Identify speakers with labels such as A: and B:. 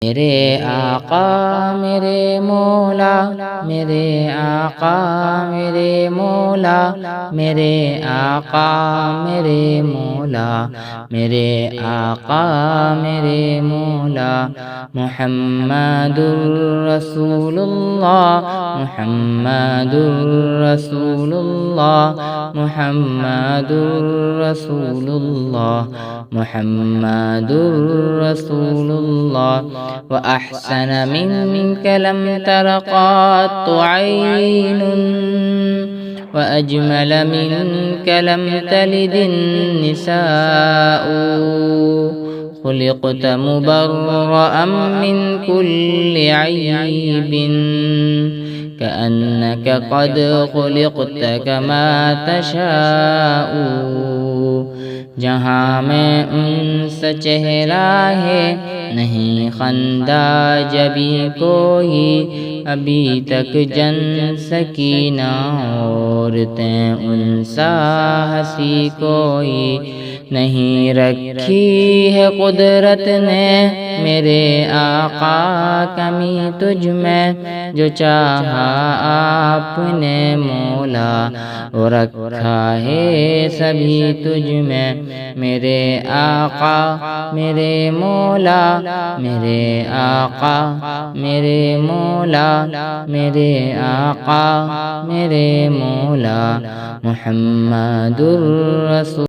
A: मेरे आका मेरे मौला, मेरे आका मेरे मौला, मेरे आका मेरे मौला, मेरे आका मेरे मौला। मुहम्मदुर रसूलुल्लाह, मुहम्मदुर रसूलुल्लाह, मुहम्मदुर रसूलुल्लाह, मुहम्मदुर रसूलुल्लाह। व अहसन मिनक लम तर क़त्तु ऐनुन, व अजमल मिनक लम तलिदिन निसाउ। खुलिक़त मुबर्रअम मिन कुल्लि ऐबिन, कअन्नक क़द खुलिक़त कमा तशाउ। जहाँ में उनसा चेहरा है, नहीं खंदा जबी कोई, अभी तक जन सकी ना औरतें उनसा हंसी कोई। नहीं रखी है कुदरत ने मेरे आका कमी तुझ में, जो चाहा आपने मौला वो रखा है सभी तुझ में। मेरे आका मेरे मौला, मेरे आका मेरे मौला, मेरे आका मेरे मौला। मुहम्मदुर रसूल